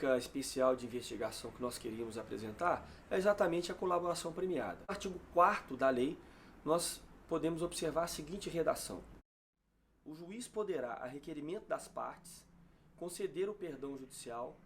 característica especial de investigação que nós queríamos apresentar é exatamente a colaboração premiada. No artigo 4º da lei, nós podemos observar a seguinte redação. O juiz poderá, a requerimento das partes, conceder o perdão judicial,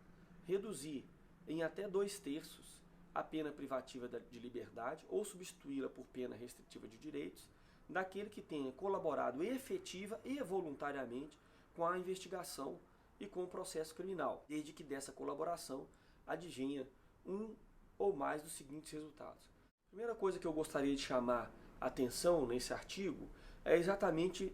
reduzir em até 2/3 a pena privativa de liberdade ou substituí-la por pena restritiva de direitos daquele que tenha colaborado efetiva e voluntariamente com a investigação e com o processo criminal, desde que dessa colaboração advenha um ou mais dos seguintes resultados. A primeira coisa que eu gostaria de chamar a atenção nesse artigo é exatamente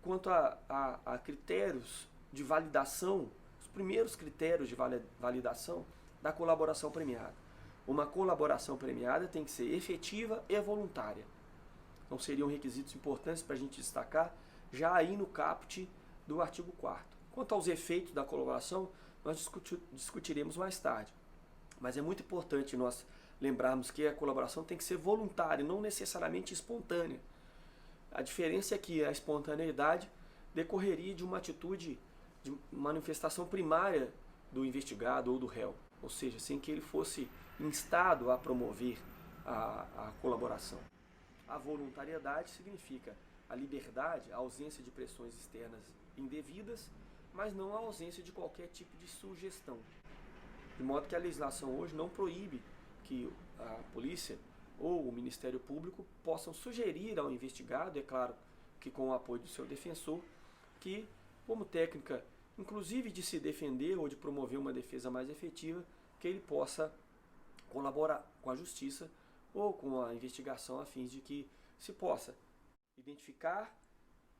quanto a critérios de validação, os primeiros critérios de validação da colaboração premiada. Uma colaboração premiada tem que ser efetiva e voluntária. Então seriam requisitos importantes para a gente destacar já aí no caput do artigo 4º. Quanto aos efeitos da colaboração, nós discutiremos mais tarde. Mas é muito importante nós lembrarmos que a colaboração tem que ser voluntária, não necessariamente espontânea. A diferença é que a espontaneidade decorreria de uma atitude, de manifestação primária do investigado ou do réu, ou seja, sem que ele fosse instado a promover a colaboração. A voluntariedade significa a liberdade, a ausência de pressões externas indevidas, mas não a ausência de qualquer tipo de sugestão. De modo que a legislação hoje não proíbe que a polícia ou o Ministério Público possam sugerir ao investigado, é claro que com o apoio do seu defensor, que como técnica, inclusive de se defender ou de promover uma defesa mais efetiva, que ele possa colaborar com a justiça ou com a investigação a fim de que se possa identificar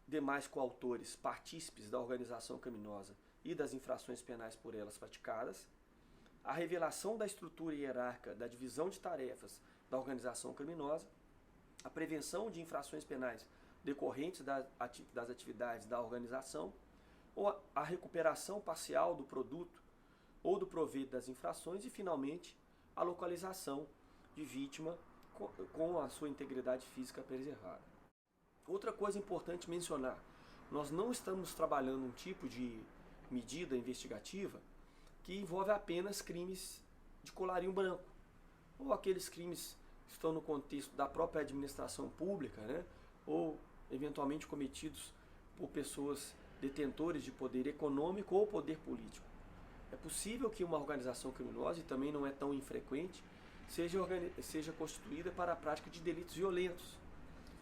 demais coautores, partícipes da organização criminosa e das infrações penais por elas praticadas, a revelação da estrutura hierárquica da divisão de tarefas da organização criminosa, a prevenção de infrações penais decorrentes das atividades da organização, ou a recuperação parcial do produto ou do proveito das infrações e, finalmente, a localização de vítima com a sua integridade física preservada. Outra coisa importante mencionar, nós não estamos trabalhando um tipo de medida investigativa que envolve apenas crimes de colarinho branco, ou aqueles crimes que estão no contexto da própria administração pública, né? Ou eventualmente cometidos por pessoas detentores de poder econômico ou poder político. É possível que uma organização criminosa, e também não é tão infrequente, seja constituída para a prática de delitos violentos.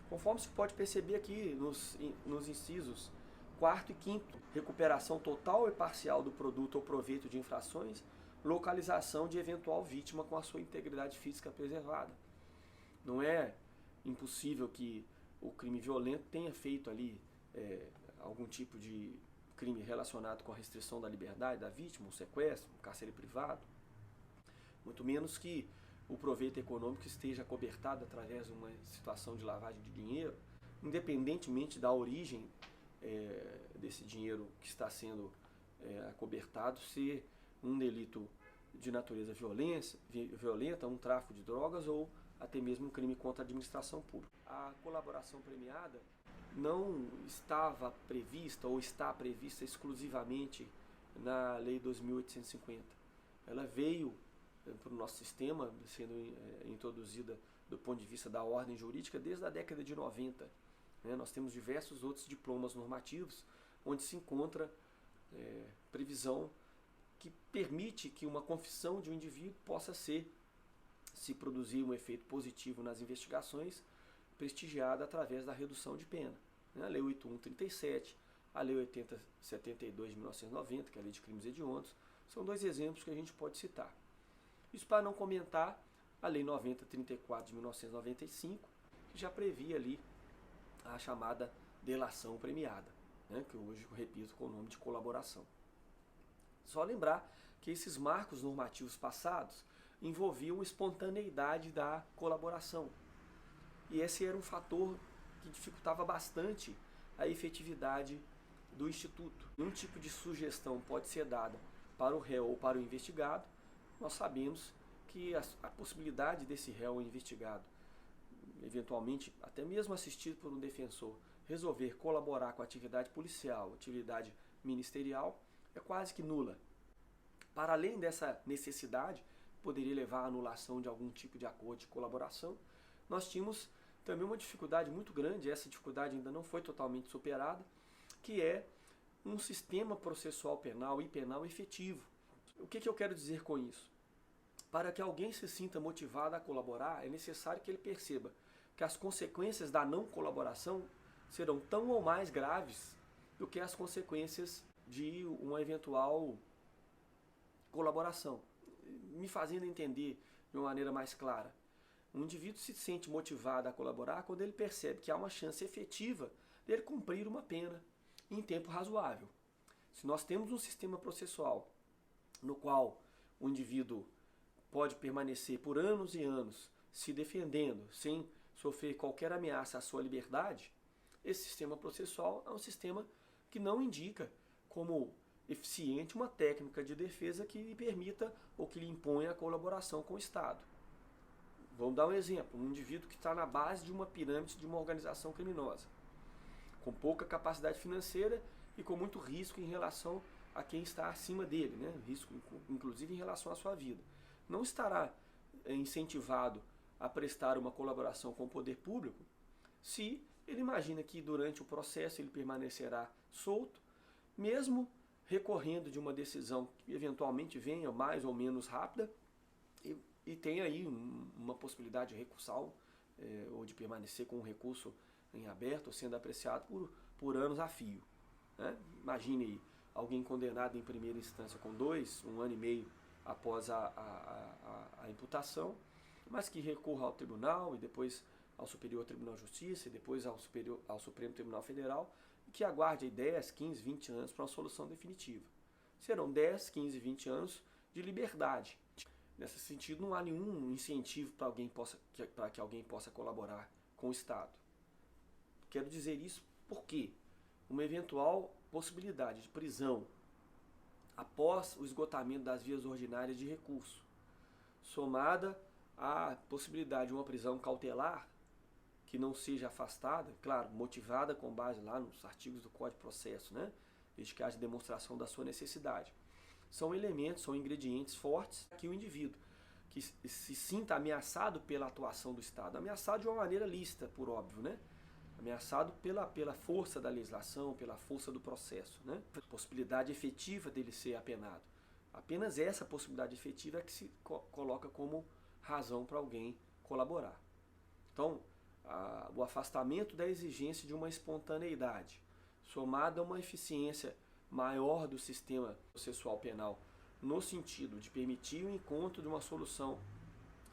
Conforme se pode perceber aqui nos incisos 4º e 5º, recuperação total e parcial do produto ou proveito de infrações, localização de eventual vítima com a sua integridade física preservada. Não é impossível que o crime violento tenha feito ali algum tipo de crime relacionado com a restrição da liberdade da vítima, um sequestro, um cárcere privado, muito menos que o proveito econômico esteja cobertado através de uma situação de lavagem de dinheiro, independentemente da origem desse dinheiro que está sendo acobertado, ser um delito de natureza violenta, um tráfico de drogas ou até mesmo um crime contra a administração pública. A colaboração premiada não estava prevista ou está prevista exclusivamente na Lei 2.850. Ela veio para o nosso sistema, sendo introduzida do ponto de vista da ordem jurídica desde a década de 90. Nós temos diversos outros diplomas normativos onde se encontra previsão que permite que uma confissão de um indivíduo possa se produzir um efeito positivo nas investigações, prestigiada através da redução de pena. A Lei 8.137, a Lei 80.72 de 1990, que é a Lei de Crimes Hediondos, são dois exemplos que a gente pode citar. Isso para não comentar a Lei 90.34 de 1995, que já previa ali a chamada delação premiada, que hoje eu repito com o nome de colaboração. Só lembrar que esses marcos normativos passados envolviam espontaneidade da colaboração. E esse era um fator que dificultava bastante a efetividade do Instituto. Nenhum tipo de sugestão pode ser dada para o réu ou para o investigado. Nós sabemos que a possibilidade desse réu ou investigado, eventualmente até mesmo assistido por um defensor, resolver colaborar com a atividade policial, atividade ministerial, é quase que nula. Para além dessa necessidade, poderia levar à anulação de algum tipo de acordo de colaboração, nós tínhamos também uma dificuldade muito grande, essa dificuldade ainda não foi totalmente superada, que é um sistema processual penal e penal efetivo. O que eu quero dizer com isso? Para que alguém se sinta motivado a colaborar, é necessário que ele perceba que as consequências da não colaboração serão tão ou mais graves do que as consequências de uma eventual colaboração. Me fazendo entender de uma maneira mais clara. Um indivíduo se sente motivado a colaborar quando ele percebe que há uma chance efetiva dele cumprir uma pena em tempo razoável. Se nós temos um sistema processual no qual o indivíduo pode permanecer por anos e anos se defendendo sem sofrer qualquer ameaça à sua liberdade, esse sistema processual é um sistema que não indica como eficiente uma técnica de defesa que lhe permita ou que lhe imponha a colaboração com o Estado. Vamos dar um exemplo, um indivíduo que está na base de uma pirâmide de uma organização criminosa, com pouca capacidade financeira e com muito risco em relação a quem está acima dele, né? Risco inclusive em relação à sua vida. Não estará incentivado a prestar uma colaboração com o poder público se ele imagina que durante o processo ele permanecerá solto, mesmo recorrendo de uma decisão que eventualmente venha mais ou menos rápida e tem aí uma possibilidade de recursal ou de permanecer com um recurso em aberto, sendo apreciado por anos a fio. Né? Imagine aí, alguém condenado em primeira instância com 1 ano e meio após a imputação, mas que recorra ao tribunal e depois ao Superior Tribunal de Justiça e depois ao Supremo Tribunal Federal e que aguarde aí 10, 15, 20 anos para uma solução definitiva. Serão 10, 15, 20 anos de liberdade. Nesse sentido, não há nenhum incentivo para que alguém possa colaborar com o Estado. Quero dizer isso porque uma eventual possibilidade de prisão após o esgotamento das vias ordinárias de recurso, somada à possibilidade de uma prisão cautelar que não seja afastada, claro, motivada com base lá nos artigos do Código de Processo, né? Desde que haja demonstração da sua necessidade. São elementos, são ingredientes fortes que o indivíduo que se sinta ameaçado pela atuação do Estado, ameaçado de uma maneira lícita, por óbvio, né? Ameaçado pela força da legislação, pela força do processo, né? Possibilidade efetiva dele ser apenado. Apenas essa possibilidade efetiva é que se coloca como razão para alguém colaborar. Então, o afastamento da exigência de uma espontaneidade, somado a uma eficiência maior do sistema processual penal, no sentido de permitir o encontro de uma solução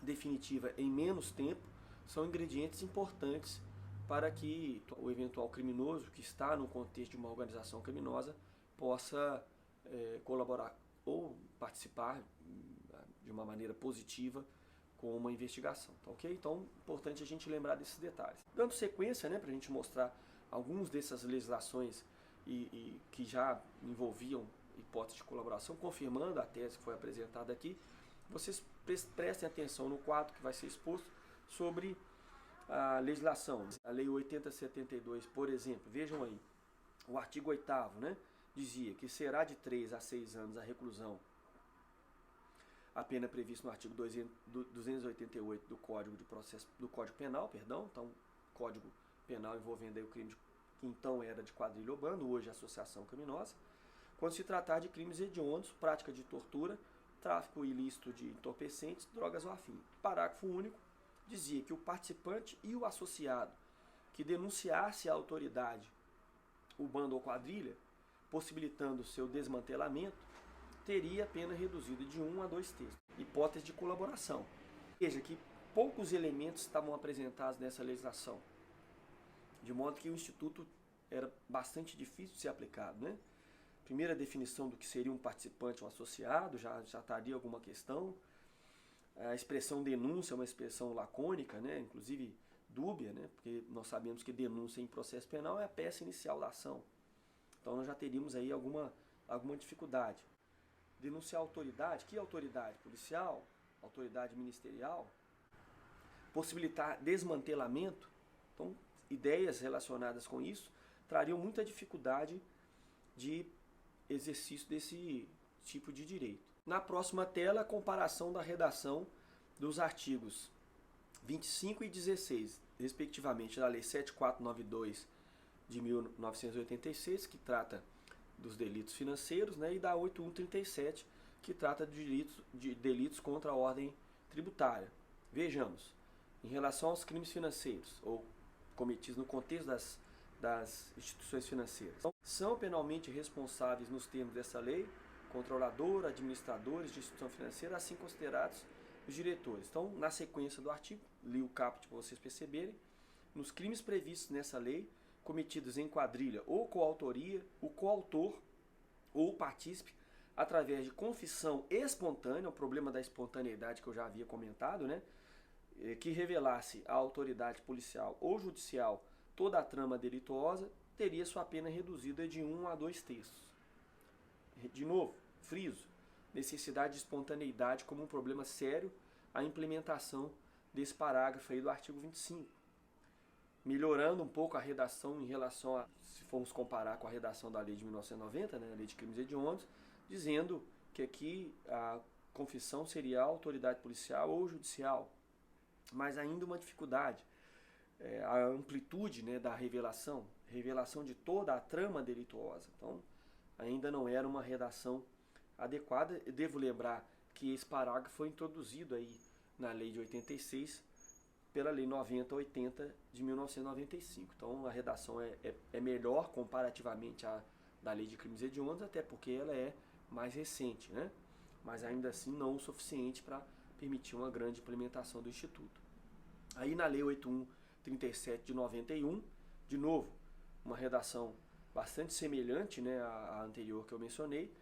definitiva em menos tempo, são ingredientes importantes para que o eventual criminoso que está no contexto de uma organização criminosa possa colaborar ou participar de uma maneira positiva com uma investigação, tá ok? Então, é importante a gente lembrar desses detalhes. Dando sequência, né, para a gente mostrar algumas dessas legislações que já envolviam hipótese de colaboração, confirmando a tese que foi apresentada aqui, vocês prestem atenção no quadro que vai ser exposto sobre a legislação. A Lei 8072, por exemplo, vejam aí, o artigo 8º, né, dizia que será de 3 a 6 anos a reclusão, a pena prevista no artigo 288 do Código Penal, então Código Penal envolvendo aí o crime que então era de quadrilha ou bando, hoje associação criminosa, quando se tratar de crimes hediondos, prática de tortura, tráfico ilícito de entorpecentes, drogas ou afim. Parágrafo único dizia que o participante e o associado que denunciasse à autoridade o bando ou quadrilha, possibilitando seu desmantelamento, teria a pena reduzida de 1 a 2 terços. Hipótese de colaboração. Veja que poucos elementos estavam apresentados nessa legislação, de modo que o Instituto era bastante difícil de ser aplicado, né? Primeira definição do que seria um participante, um associado, já estaria alguma questão. A expressão denúncia é uma expressão lacônica, né? Inclusive dúbia, né? Porque nós sabemos que denúncia em processo penal é a peça inicial da ação. Então nós já teríamos aí alguma dificuldade. Denunciar autoridade, que autoridade? Policial? Autoridade ministerial? Possibilitar desmantelamento? Então, ideias relacionadas com isso trariam muita dificuldade de exercício desse tipo de direito. Na próxima tela, a comparação da redação dos artigos 25 e 16, respectivamente, da Lei 7492 de 1986, que trata dos delitos financeiros, né, e da 8137, que trata de delitos contra a ordem tributária. Vejamos, em relação aos crimes financeiros, ou cometidos no contexto das instituições financeiras, são penalmente responsáveis nos termos dessa lei controlador, administradores de instituição financeira, assim considerados os diretores. Então, na sequência do artigo, li o caput para vocês perceberem, nos crimes previstos nessa lei, cometidos em quadrilha ou coautoria, o coautor ou o partícipe, através de confissão espontânea, o problema da espontaneidade que eu já havia comentado, né, que revelasse à autoridade policial ou judicial toda a trama delituosa, teria sua pena reduzida de 1 a 2 terços. De novo, friso, necessidade de espontaneidade como um problema sério a implementação desse parágrafo aí do artigo 25. Melhorando um pouco a redação em relação a, se formos comparar com a redação da lei de 1990, né, a lei de crimes hediondos, dizendo que aqui a confissão seria a autoridade policial ou judicial, mas ainda uma dificuldade, a amplitude, né, da revelação de toda a trama delituosa. Então, ainda não era uma redação adequada. Eu devo lembrar que esse parágrafo foi introduzido aí na lei de 86 pela lei 9080 de 1995. Então, a redação é melhor comparativamente à da lei de crimes hediondos, até porque ela é mais recente, né? Mas ainda assim não o suficiente para permitir uma grande implementação do Instituto. Aí na lei 8137 de 91, de novo, uma redação bastante semelhante, né, à anterior que eu mencionei,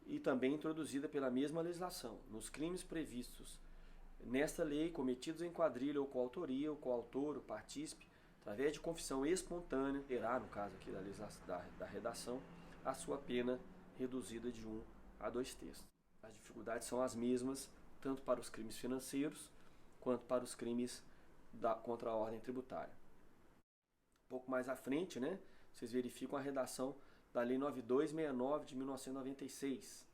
e também introduzida pela mesma legislação. Nos crimes previstos nesta lei, cometidos em quadrilha ou coautoria, o coautor, o partícipe, através de confissão espontânea, terá, no caso aqui da redação, a sua pena reduzida de 1 a 2 terços. As dificuldades são as mesmas, tanto para os crimes financeiros, quanto para os crimes contra a ordem tributária. Um pouco mais à frente, né, vocês verificam a redação da Lei 9269 de 1996.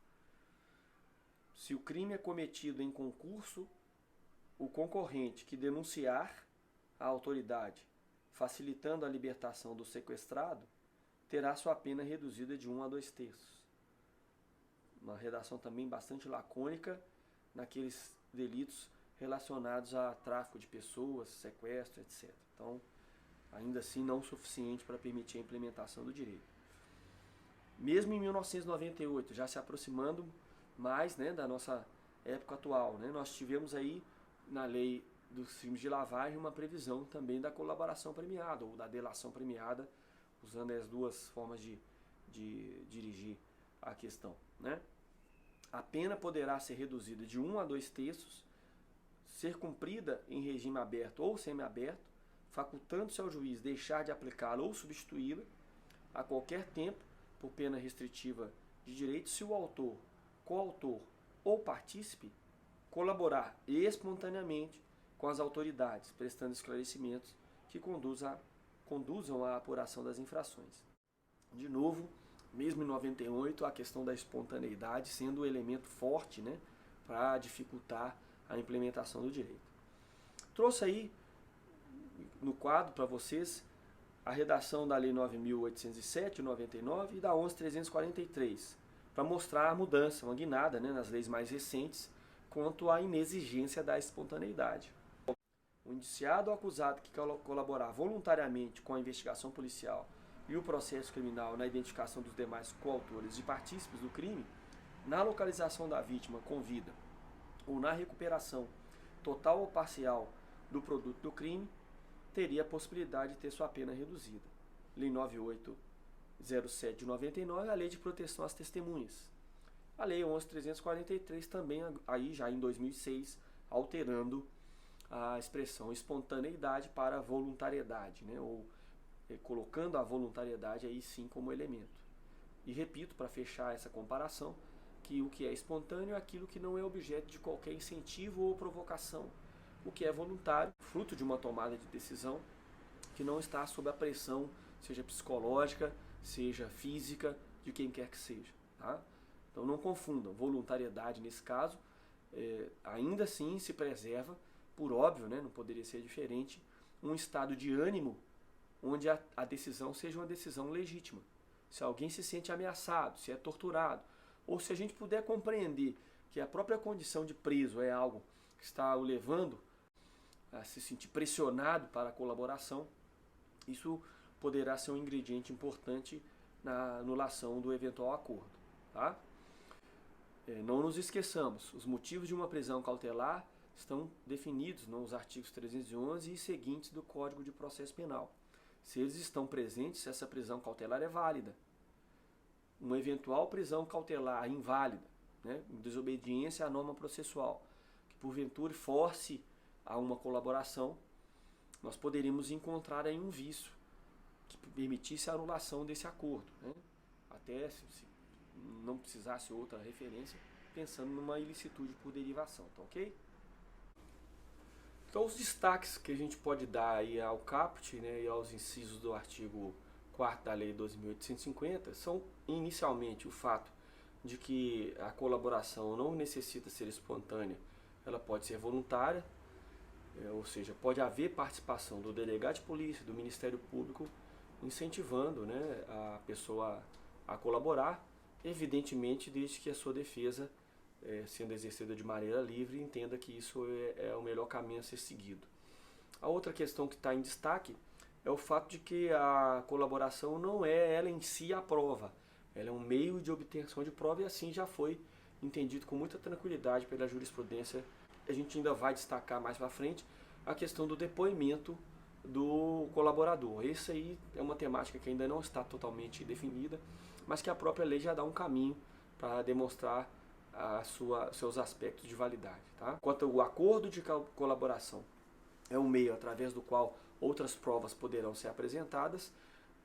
Se o crime é cometido em concurso, o concorrente que denunciar a autoridade, facilitando a libertação do sequestrado, terá sua pena reduzida de 1 a 2 terços. Uma redação também bastante lacônica naqueles delitos relacionados a tráfico de pessoas, sequestro, etc. Então, ainda assim não o suficiente para permitir a implementação do direito. Mesmo em 1998, já se aproximando mais, né, da nossa época atual, né, nós tivemos aí na lei dos crimes de lavagem uma previsão também da colaboração premiada ou da delação premiada, usando as duas formas de dirigir a questão, né? A pena poderá ser reduzida de 1 a 2 terços, ser cumprida em regime aberto ou semiaberto, facultando-se ao juiz deixar de aplicá-la ou substituí-la a qualquer tempo por pena restritiva de direito se o autor, coautor ou partícipe colaborar espontaneamente com as autoridades, prestando esclarecimentos que conduzam à apuração das infrações. De novo, mesmo em 98, a questão da espontaneidade sendo um elemento forte, né, para dificultar a implementação do direito. Trouxe aí no quadro para vocês a redação da Lei 9.807 de 99 e da 11.343, para mostrar a mudança, uma guinada, né, nas leis mais recentes, quanto à inexigência da espontaneidade. O indiciado ou acusado que colaborar voluntariamente com a investigação policial e o processo criminal na identificação dos demais coautores e partícipes do crime, na localização da vítima com vida ou na recuperação total ou parcial do produto do crime, teria a possibilidade de ter sua pena reduzida. Lei 9807 de 99, a Lei de Proteção às Testemunhas. A Lei 11.343 também, aí já em 2006, alterando a expressão espontaneidade para voluntariedade, né? Ou colocando a voluntariedade aí sim como elemento. E repito, para fechar essa comparação, que o que é espontâneo é aquilo que não é objeto de qualquer incentivo ou provocação. O que é voluntário, fruto de uma tomada de decisão que não está sob a pressão, seja psicológica, seja física, de quem quer que seja. Tá? Então não confundam, voluntariedade nesse caso, ainda assim se preserva, por óbvio, né, não poderia ser diferente, um estado de ânimo onde a decisão seja uma decisão legítima. Se alguém se sente ameaçado, se é torturado, ou se a gente puder compreender que a própria condição de preso é algo que está o levando a se sentir pressionado para a colaboração, isso poderá ser um ingrediente importante na anulação do eventual acordo. Tá? Não nos esqueçamos, os motivos de uma prisão cautelar estão definidos nos artigos 311 e seguintes do Código de Processo Penal. Se eles estão presentes, essa prisão cautelar é válida. Uma eventual prisão cautelar inválida, né, em desobediência à norma processual, que porventura force a uma colaboração, nós poderíamos encontrar aí um vício que permitisse a anulação desse acordo, né, até se não precisasse outra referência, pensando numa ilicitude por derivação, tá ok? Então os destaques que a gente pode dar aí ao caput, né, e aos incisos do artigo 4º da Lei 12.850 são inicialmente o fato de que a colaboração não necessita ser espontânea, ela pode ser voluntária, ou seja, pode haver participação do delegado de polícia, do Ministério Público, incentivando, né, a pessoa a colaborar, evidentemente desde que a sua defesa, sendo exercida de maneira livre, entenda que isso é o melhor caminho a ser seguido. A outra questão que está em destaque é o fato de que a colaboração não é ela em si a prova, ela é um meio de obtenção de prova e assim já foi entendido com muita tranquilidade pela jurisprudência. A gente ainda vai destacar mais para frente a questão do depoimento do colaborador. Essa aí é uma temática que ainda não está totalmente definida, mas que a própria lei já dá um caminho para demonstrar seus aspectos de validade. Tá? Quanto ao acordo de colaboração, é um meio através do qual outras provas poderão ser apresentadas,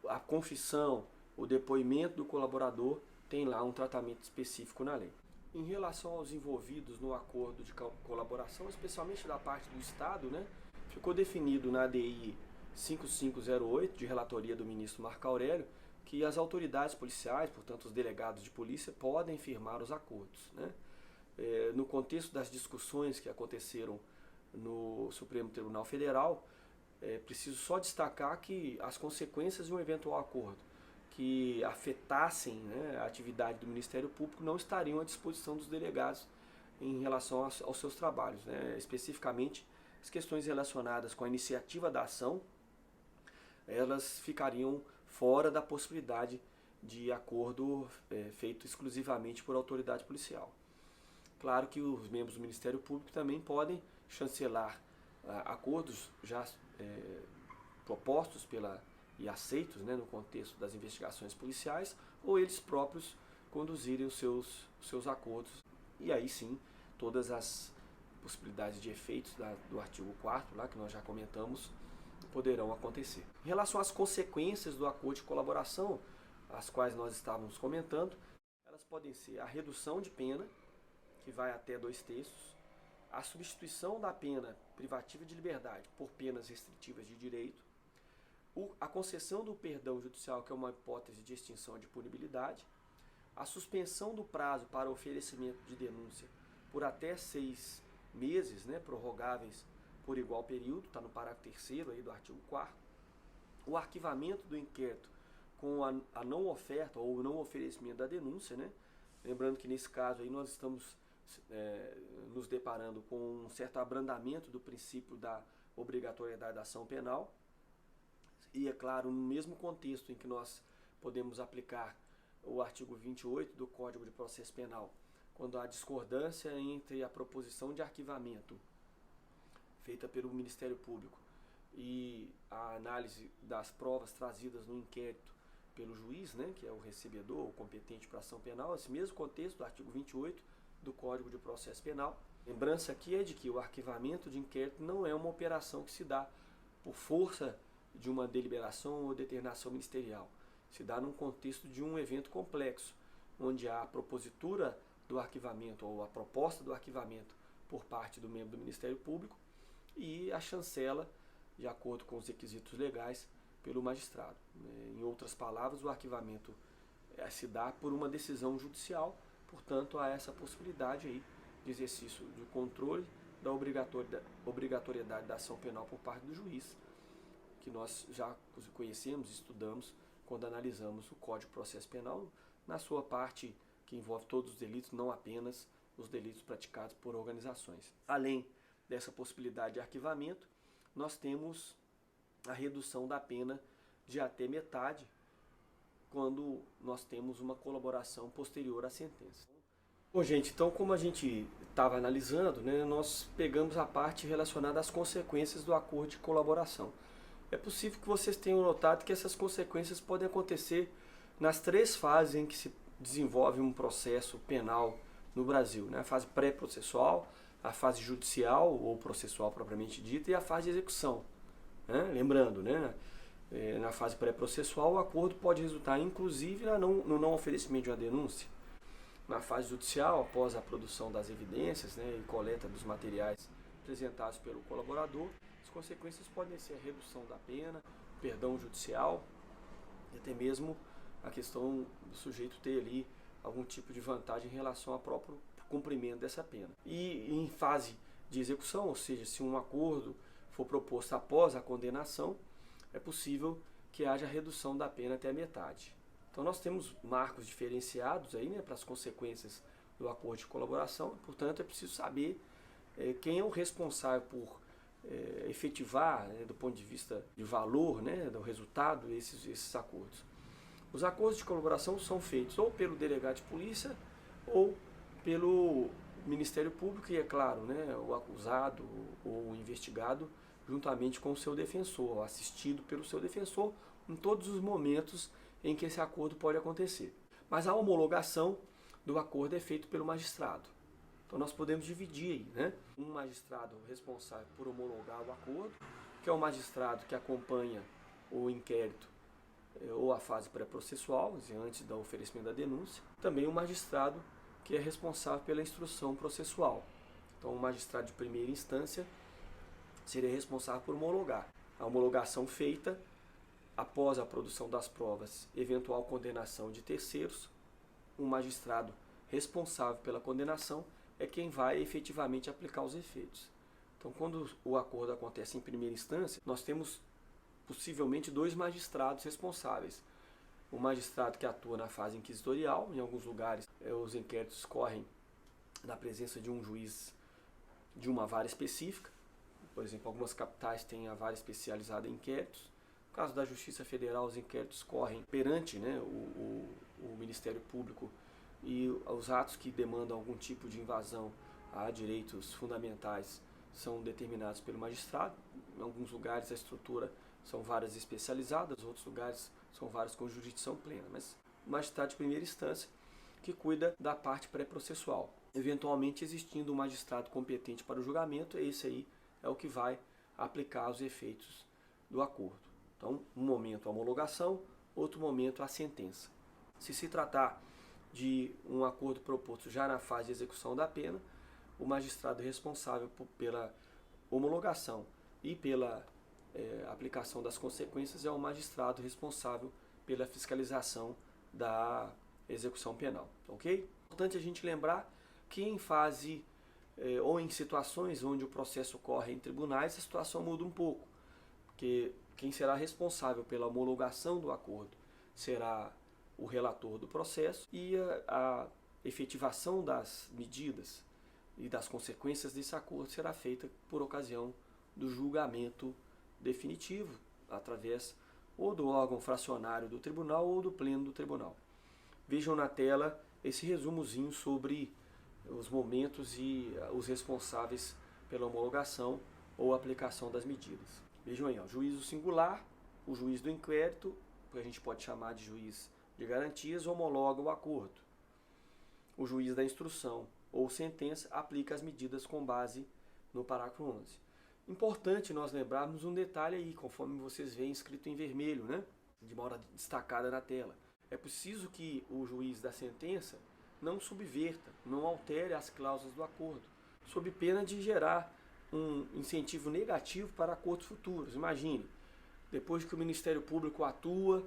a confissão, o depoimento do colaborador tem lá um tratamento específico na lei. Em relação aos envolvidos no acordo de colaboração, especialmente da parte do Estado, né, ficou definido na ADI 5508, de relatoria do ministro Marco Aurélio, que as autoridades policiais, portanto os delegados de polícia, podem firmar os acordos. Né? No contexto das discussões que aconteceram no Supremo Tribunal Federal, preciso só destacar que as consequências de um eventual acordo que afetassem, né, a atividade do Ministério Público não estariam à disposição dos delegados em relação aos seus trabalhos. Né? Especificamente, as questões relacionadas com a iniciativa da ação, elas ficariam fora da possibilidade de acordo feito exclusivamente por autoridade policial. Claro que os membros do Ministério Público também podem chancelar acordos já propostos e aceitos, né, no contexto das investigações policiais, ou eles próprios conduzirem os seus acordos. E aí sim, todas as possibilidades de efeitos do artigo 4º, lá que nós já comentamos, poderão acontecer. Em relação às consequências do acordo de colaboração, as quais nós estávamos comentando, elas podem ser a redução de pena, que vai até 2/3, a substituição da pena privativa de liberdade por penas restritivas de direito, a concessão do perdão judicial, que é uma hipótese de extinção de punibilidade, a suspensão do prazo para oferecimento de denúncia por até 6 meses, né, prorrogáveis por igual período, está no parágrafo 3º aí do artigo 4º, o arquivamento do inquérito com a não oferta ou não oferecimento da denúncia, né? Lembrando que nesse caso aí nós estamos nos deparando com um certo abrandamento do princípio da obrigatoriedade da ação penal, e é claro, no mesmo contexto em que nós podemos aplicar o artigo 28 do Código de Processo Penal, quando há discordância entre a proposição de arquivamento feita pelo Ministério Público e a análise das provas trazidas no inquérito pelo juiz, né, que é o recebedor, o competente para ação penal, esse mesmo contexto do artigo 28 do Código de Processo Penal. Lembrança aqui é de que o arquivamento de inquérito não é uma operação que se dá por força de uma deliberação ou determinação ministerial. Se dá num contexto de um evento complexo, onde há a propositura do arquivamento ou a proposta do arquivamento por parte do membro do Ministério Público e a chancela, de acordo com os requisitos legais, pelo magistrado. Em outras palavras, o arquivamento se dá por uma decisão judicial Portanto, há essa possibilidade aí de exercício de controle da obrigatoriedade da ação penal por parte do juiz, que nós já conhecemos e estudamos quando analisamos o Código de Processo Penal, na sua parte que envolve todos os delitos, não apenas os delitos praticados por organizações. Além dessa possibilidade de arquivamento, nós temos a redução da pena de até metade quando nós temos uma colaboração posterior à sentença. Bom, gente, então como a gente estava analisando, né, nós pegamos a parte relacionada às consequências do acordo de colaboração. É possível que vocês tenham notado que essas consequências podem acontecer nas 3 fases em que se desenvolve um processo penal no Brasil, né? A fase pré-processual, a fase judicial ou processual propriamente dita e a fase de execução. Né? Lembrando, né? Na fase pré-processual o acordo pode resultar inclusive no não oferecimento de uma denúncia. Na fase judicial, após a produção das evidências, né, e coleta dos materiais apresentados pelo colaborador, as consequências podem ser a redução da pena, perdão judicial e até mesmo a questão do sujeito ter ali algum tipo de vantagem em relação ao próprio cumprimento dessa pena. E em fase de execução, ou seja, se um acordo for proposto após a condenação, é possível que haja redução da pena até a metade. Então nós temos marcos diferenciados aí, né, para as consequências do acordo de colaboração, portanto é preciso saber quem é o responsável por efetivar, né, do ponto de vista de valor, né, do resultado, esses acordos. Os acordos de colaboração são feitos ou pelo delegado de polícia ou pelo Ministério Público e, é claro, né, o acusado ou o investigado juntamente com o seu defensor, assistido pelo seu defensor em todos os momentos em que esse acordo pode acontecer. Mas a homologação do acordo é feita pelo magistrado. Então nós podemos dividir aí, né? Um magistrado responsável por homologar o acordo, que é o magistrado que acompanha o inquérito ou a fase pré-processual, antes do oferecimento da denúncia. Também o magistrado que é responsável pela instrução processual. Então o magistrado de primeira instância seria responsável por homologar. A homologação feita após a produção das provas, eventual condenação de terceiros, um magistrado responsável pela condenação é quem vai efetivamente aplicar os efeitos. Então, quando o acordo acontece em primeira instância, nós temos possivelmente 2 magistrados responsáveis. O magistrado que atua na fase inquisitorial, em alguns lugares os inquéritos correm na presença de um juiz de uma vara específica. Por exemplo, algumas capitais têm a vara especializada em inquéritos. No caso da Justiça Federal, os inquéritos correm perante, né, o Ministério Público e os atos que demandam algum tipo de invasão a direitos fundamentais são determinados pelo magistrado. Em alguns lugares a estrutura são varas especializadas, em outros lugares são varas com jurisdição plena. Mas o magistrado de primeira instância que cuida da parte pré-processual. Eventualmente existindo um magistrado competente para o julgamento, esse aí é o que vai aplicar os efeitos do acordo. Então, um momento a homologação, outro momento a sentença. Se se tratar de um acordo proposto já na fase de execução da pena, o magistrado responsável pela homologação e pela aplicação das consequências é o magistrado responsável pela fiscalização da execução penal, ok? Importante a gente lembrar que em fase ou em situações onde o processo ocorre em tribunais, a situação muda um pouco, porque quem será responsável pela homologação do acordo será o relator do processo e a efetivação das medidas e das consequências desse acordo será feita por ocasião do julgamento definitivo, através ou do órgão fracionário do tribunal ou do pleno do tribunal. Vejam na tela esse resumozinho sobre os momentos e os responsáveis pela homologação ou aplicação das medidas. Vejam aí, ó, juízo singular, o juiz do inquérito, que a gente pode chamar de juiz de garantias, homologa o acordo. O juiz da instrução ou sentença aplica as medidas com base no parágrafo 11. Importante nós lembrarmos um detalhe aí, conforme vocês veem escrito em vermelho, né? De modo destacada na tela. É preciso que o juiz da sentença não subverta, não altere as cláusulas do acordo, sob pena de gerar um incentivo negativo para acordos futuros. Imagine, depois que o Ministério Público atua,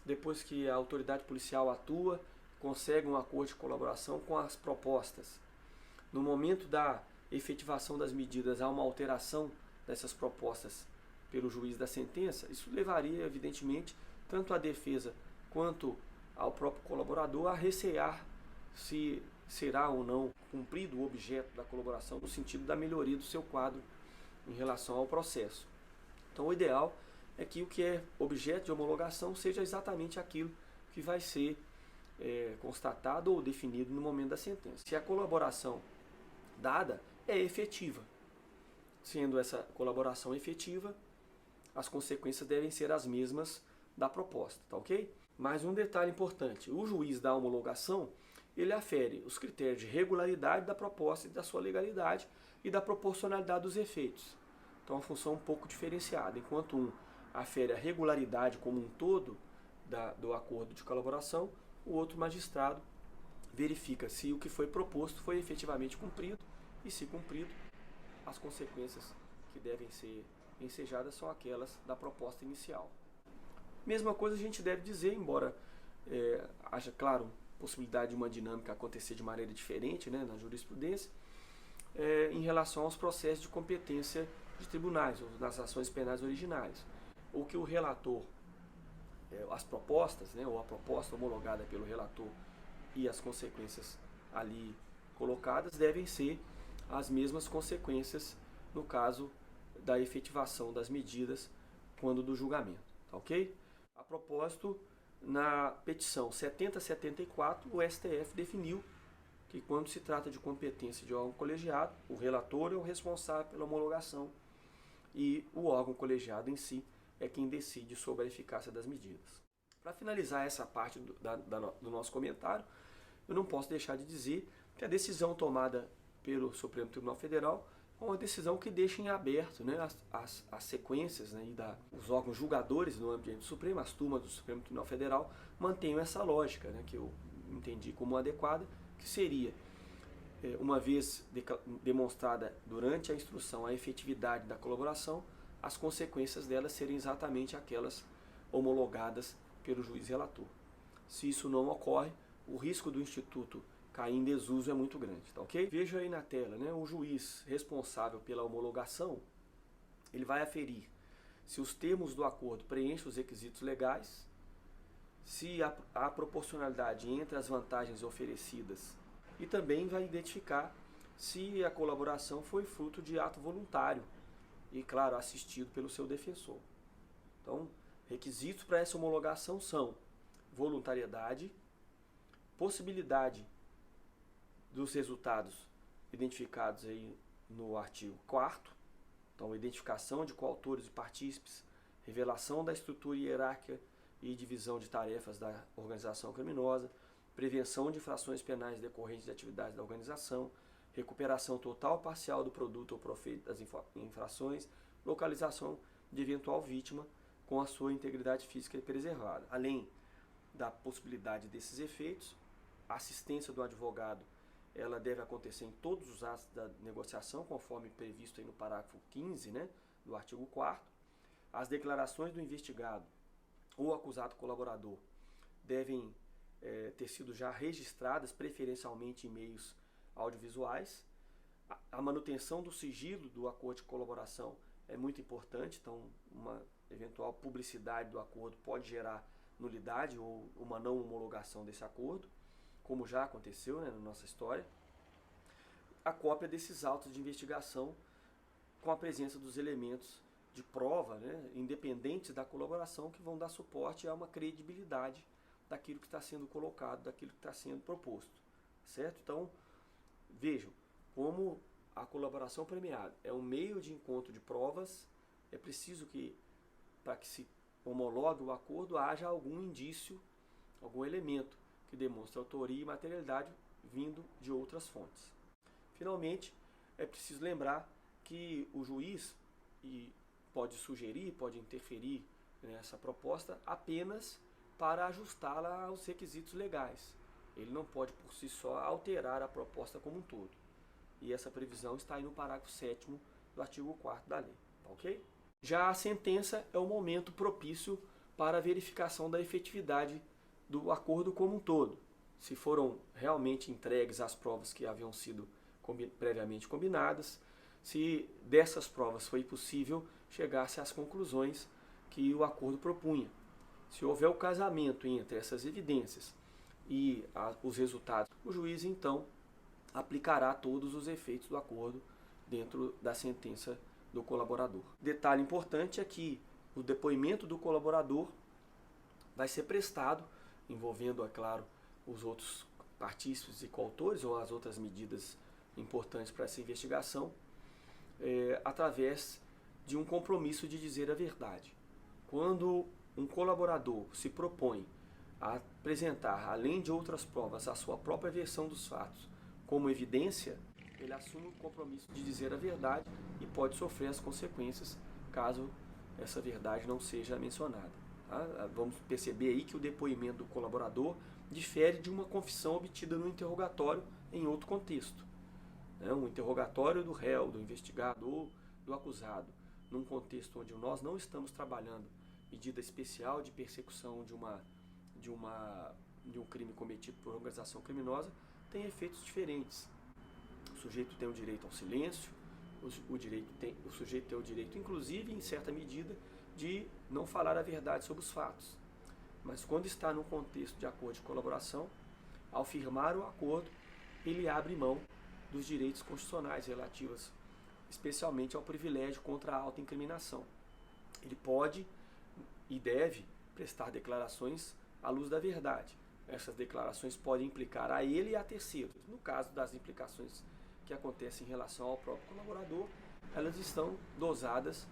depois que a autoridade policial atua, consegue um acordo de colaboração com as propostas, no momento da efetivação das medidas há uma alteração dessas propostas pelo juiz da sentença, isso levaria, evidentemente, tanto a defesa quanto ao próprio colaborador a recear se será ou não cumprido o objeto da colaboração no sentido da melhoria do seu quadro em relação ao processo. Então, o ideal é que o que é objeto de homologação seja exatamente aquilo que vai ser constatado ou definido no momento da sentença. Se a colaboração dada é efetiva, sendo essa colaboração efetiva, as consequências devem ser as mesmas da proposta, tá ok? Mais um detalhe importante, o juiz da homologação, ele afere os critérios de regularidade da proposta e da sua legalidade e da proporcionalidade dos efeitos. Então, é uma função um pouco diferenciada, enquanto um afere a regularidade como um todo do acordo de colaboração, o outro magistrado verifica se o que foi proposto foi efetivamente cumprido e, se cumprido, as consequências que devem ser ensejadas são aquelas da proposta inicial. Mesma coisa a gente deve dizer, embora haja, claro, possibilidade de uma dinâmica acontecer de maneira diferente, né, na jurisprudência, em relação aos processos de competência de tribunais, ou nas ações penais originárias. O que o relator, as propostas, né, ou a proposta homologada pelo relator e as consequências ali colocadas devem ser as mesmas consequências no caso da efetivação das medidas quando do julgamento, tá ok? A propósito, na petição 7074, o STF definiu que quando se trata de competência de órgão colegiado, o relator é o responsável pela homologação e o órgão colegiado em si é quem decide sobre a eficácia das medidas. Para finalizar essa parte do nosso comentário, eu não posso deixar de dizer que a decisão tomada pelo Supremo Tribunal Federal é uma decisão que deixa em aberto, né, as sequências, né, e os órgãos julgadores no ambiente do Supremo, as turmas do Supremo Tribunal Federal, mantenham essa lógica, né, que eu entendi como adequada, que seria, uma vez demonstrada durante a instrução a efetividade da colaboração, as consequências delas serem exatamente aquelas homologadas pelo juiz relator. Se isso não ocorre, o risco do Instituto cair em desuso é muito grande, tá ok? Veja aí na tela, né, o juiz responsável pela homologação, ele vai aferir se os termos do acordo preenchem os requisitos legais, se há proporcionalidade entre as vantagens oferecidas e também vai identificar se a colaboração foi fruto de ato voluntário e, claro, assistido pelo seu defensor. Então, requisitos para essa homologação são voluntariedade, possibilidade dos resultados identificados aí no artigo 4º, então identificação de coautores e partícipes, revelação da estrutura hierárquica e divisão de tarefas da organização criminosa, prevenção de infrações penais decorrentes de atividades da organização, recuperação total ou parcial do produto ou proveito das infrações, localização de eventual vítima com a sua integridade física preservada. Além da possibilidade desses efeitos, a assistência do advogado ela deve acontecer em todos os atos da negociação, conforme previsto aí no parágrafo 15, né, do artigo 4º. As declarações do investigado ou acusado colaborador devem ter sido já registradas, preferencialmente em meios audiovisuais. A manutenção do sigilo do acordo de colaboração é muito importante, então uma eventual publicidade do acordo pode gerar nulidade ou uma não homologação desse acordo, como já aconteceu, né, na nossa história. A cópia desses autos de investigação com a presença dos elementos de prova, né, independentes da colaboração, que vão dar suporte a uma credibilidade daquilo que está sendo colocado, daquilo que está sendo proposto, certo? Então, vejam como a colaboração premiada é um meio de encontro de provas. É preciso que, para que se homologue o acordo, haja algum indício, algum elemento que demonstre autoria e materialidade vindo de outras fontes. Finalmente, é preciso lembrar que o juiz pode sugerir, pode interferir nessa proposta apenas para ajustá-la aos requisitos legais. Ele não pode, por si só, alterar a proposta como um todo. E essa previsão está aí no parágrafo 7º do artigo 4º da lei, tá ok? Já a sentença é o momento propício para a verificação da efetividade do acordo como um todo, se foram realmente entregues as provas que haviam sido previamente combinadas, se dessas provas foi possível chegar-se às conclusões que o acordo propunha. Se houver o casamento entre essas evidências e os resultados, o juiz então aplicará todos os efeitos do acordo dentro da sentença do colaborador. Detalhe importante é que o depoimento do colaborador vai ser prestado, envolvendo, é claro, os outros partícipes e coautores ou as outras medidas importantes para essa investigação, através de um compromisso de dizer a verdade. Quando um colaborador se propõe a apresentar, além de outras provas, a sua própria versão dos fatos como evidência, ele assume o compromisso de dizer a verdade e pode sofrer as consequências caso essa verdade não seja mencionada. Tá? Vamos perceber aí que o depoimento do colaborador difere de uma confissão obtida no interrogatório em outro contexto. Um interrogatório do réu, do investigado, do acusado, num contexto onde nós não estamos trabalhando medida especial de persecução de um crime cometido por organização criminosa, tem efeitos diferentes. O sujeito tem o direito ao silêncio, o sujeito tem o direito, inclusive, em certa medida, de não falar a verdade sobre os fatos. Mas quando está num contexto de acordo de colaboração, ao firmar o acordo, ele abre mão dos direitos constitucionais relativos especialmente ao privilégio contra a autoincriminação. Ele pode e deve prestar declarações à luz da verdade. Essas declarações podem implicar a ele e a terceiros. No caso das implicações que acontecem em relação ao próprio colaborador, elas estão dosadas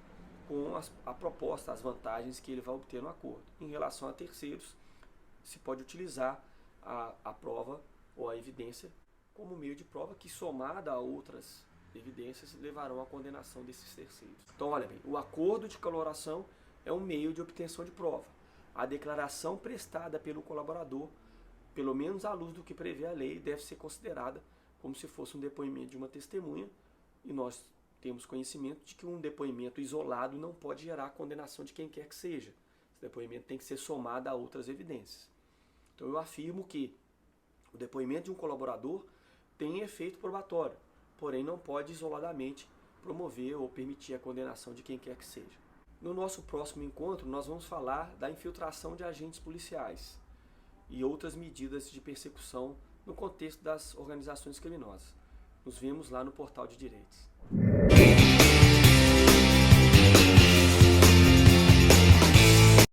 com a proposta, as vantagens que ele vai obter no acordo. Em relação a terceiros, se pode utilizar a prova ou a evidência como meio de prova que, somada a outras evidências, levarão à condenação desses terceiros. Então, olha bem, o acordo de colaboração é um meio de obtenção de prova. A declaração prestada pelo colaborador, pelo menos à luz do que prevê a lei, deve ser considerada como se fosse um depoimento de uma testemunha, e nós temos conhecimento de que um depoimento isolado não pode gerar a condenação de quem quer que seja. Esse depoimento tem que ser somado a outras evidências. Então eu afirmo que o depoimento de um colaborador tem efeito probatório, porém não pode isoladamente promover ou permitir a condenação de quem quer que seja. No nosso próximo encontro, nós vamos falar da infiltração de agentes policiais e outras medidas de persecução no contexto das organizações criminosas. Nos vemos lá no Portal de Direitos.